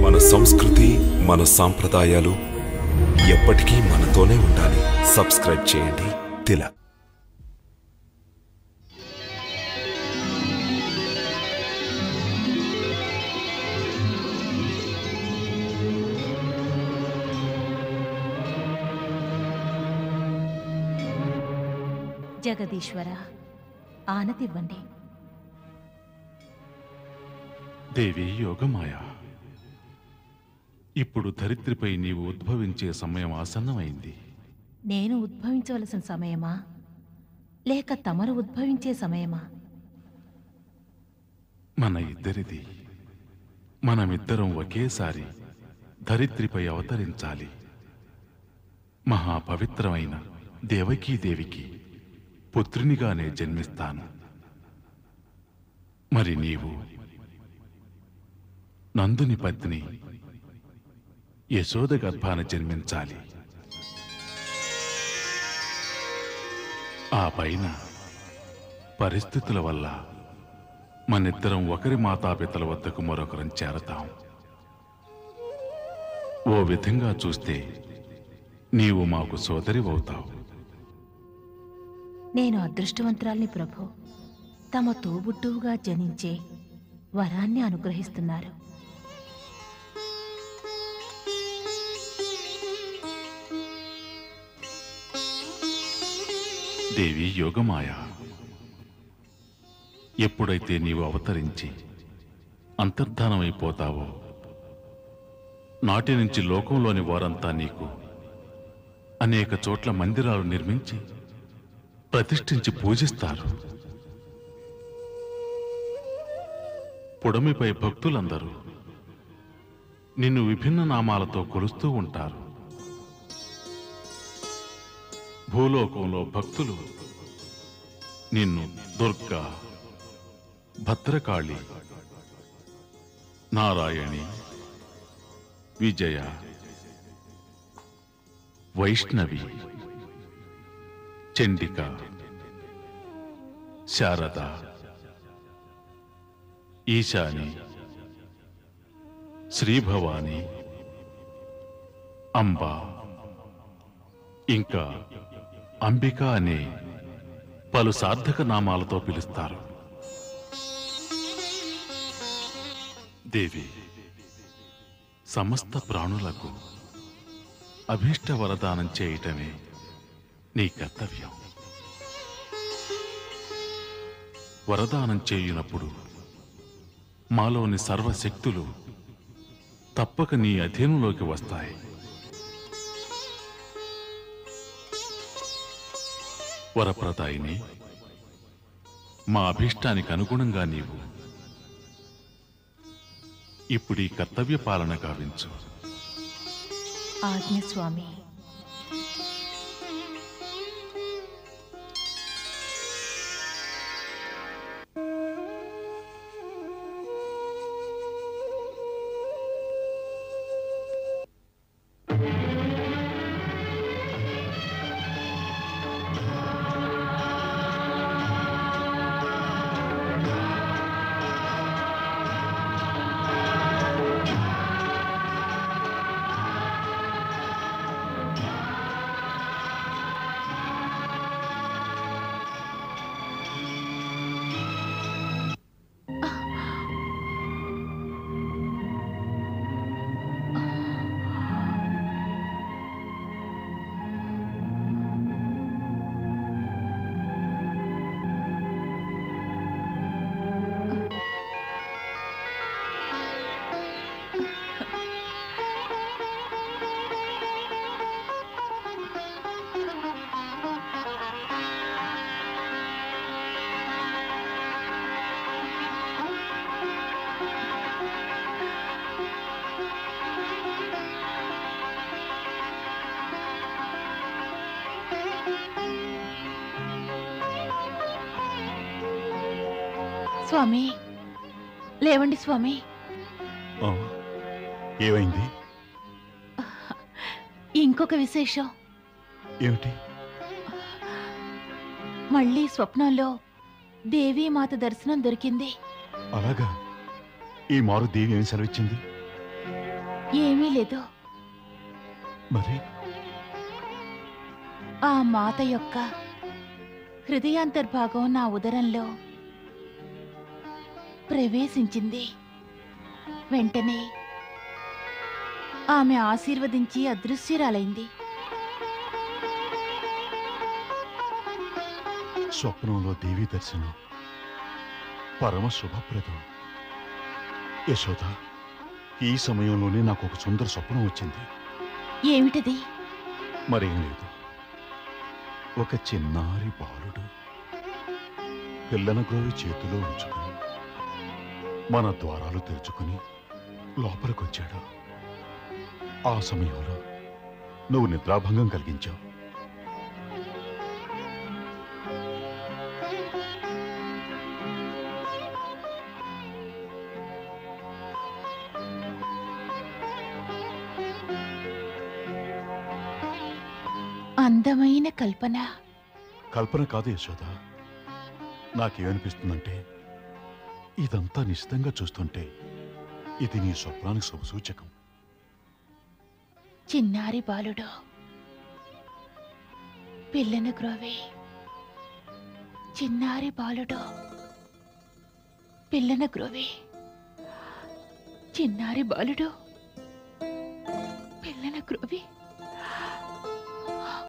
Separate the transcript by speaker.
Speaker 1: మన సంస్కృతి, మన సాంప్రదాయాలు ఎప్పటికీ మనతోనే ఉండాలి. సబ్స్క్రైబ్ చేయండి తిలక్.
Speaker 2: జగదీశ్వర, ఆనతివ్వండి.
Speaker 3: దేవి యోగమాయ, ఇప్పుడు ధరిత్రిపై నీవు ఉద్భవించే సమయం ఆసన్నమైంది.
Speaker 2: నేను ఉద్భవించవలసిన సమయమా, లేక తమరు ఉద్భవించే సమయమా?
Speaker 3: మన ఇద్దరిది. మనమిద్దరం ఒకేసారి ధరిత్రిపై అవతరించాలి. మహాపవిత్రమైన దేవకీదేవికి పుత్రునిగానే జన్మిస్తాను. మరి నీవు నందుని పత్ని యశోద గర్భాన జన్మించాలి. ఆ పైన పరిస్థితుల వల్ల మనిద్దరం ఒకరి మాతాపితల వద్దకు మరొకరం చేరతాం. ఓ విధంగా చూస్తే నీవు మాకు సోదరివవుతావు.
Speaker 2: నేను అదృష్టవంతురాల్ని ప్రభు. తమ తోబుట్టువుగా జనించే వరాన్ని అనుగ్రహిస్తున్నారు.
Speaker 3: దేవి యోగమాయ, ఎప్పుడైతే నీవు అవతరించి అంతర్ధానమైపోతావో నాటి నుంచి లోకంలోని వారంతా నీకు అనేక చోట్ల మందిరాలు నిర్మించి ప్రతిష్ఠించి పూజిస్తారు. పుడమిపై భక్తులందరూ నిన్ను విభిన్న నామాలతో కొలుస్తూ ఉంటారు. భూలోకంలో భక్తులు నిన్ను దుర్గా, భద్రకాళి, నారాయణి, విజయ, వైష్ణవి, చండిక, శారద, ఈశాని, శ్రీభవాని, అంబ, ఇంకా అంబిక అనే పలు సార్థక నామాలతో పిలుస్తారు. దేవి, సమస్త ప్రాణులకు అభీష్ట వరదానం చేయటమే నీ కర్తవ్యం. వరదానం చేయునప్పుడు మాలోని సర్వశక్తులు తప్పక నీ అధీనంలోకి వస్తాయి. వరప్రదాయిని, మా అభీష్టానికి అనుగుణంగా నీవు ఇప్పుడు ఈ కర్తవ్య పాలన గావించు.
Speaker 2: ఆజ్ఞ స్వామి. స్వామి, లేవండి స్వామి.
Speaker 4: ఏమైంది?
Speaker 2: ఇంకొక విశేషం.
Speaker 4: ఏమిటి?
Speaker 2: మళ్ళీ స్వప్నంలో దేవీమాత దర్శనం దొరికింది.
Speaker 4: అలాగా? ఈ మారు దేవి ఏం సెలవిచ్చింది?
Speaker 2: ఏమీ లేదు.
Speaker 4: మరి
Speaker 2: ఆ మాత యొక్క హృదయాంతర్భాగం నా ఉదరంలో ప్రవేశించింది. వెంటనే ఆమె ఆశీర్వదించి అదృశ్యురాలైంది.
Speaker 4: స్వప్నంలో దేవీ దర్శనం పరమ శుభప్రదం. యశోద, ఈ సమయంలోనే నాకు ఒక సుందర స్వప్నం వచ్చింది.
Speaker 2: ఏమిటది?
Speaker 4: మరేం లేదు. ఒక చిన్నారి బాలుడు పిల్లన గ్రోవి చేతిలో ఉంచుకుని మన ద్వారాలు తెరుచుకుని లోపలికొచ్చాడు. ఆ సమయంలో నువ్వు నిద్రాభంగం కలిగించావు.
Speaker 2: అందమైన కల్పన.
Speaker 4: కల్పన కాదు యశోద. నాకేమనిపిస్తుందంటే, ఇదంతా నిశ్చితంగా చూస్తుంటే ఇది నీ స్వప్నానికి శుభసూచకం.
Speaker 2: చిన్నారి బాలుడు పిల్లన గ్రోవి. చిన్నారి బాలుడు పిల్లన గ్రోవి. చిన్నారి బాలుడు పిల్లన గ్రోవి.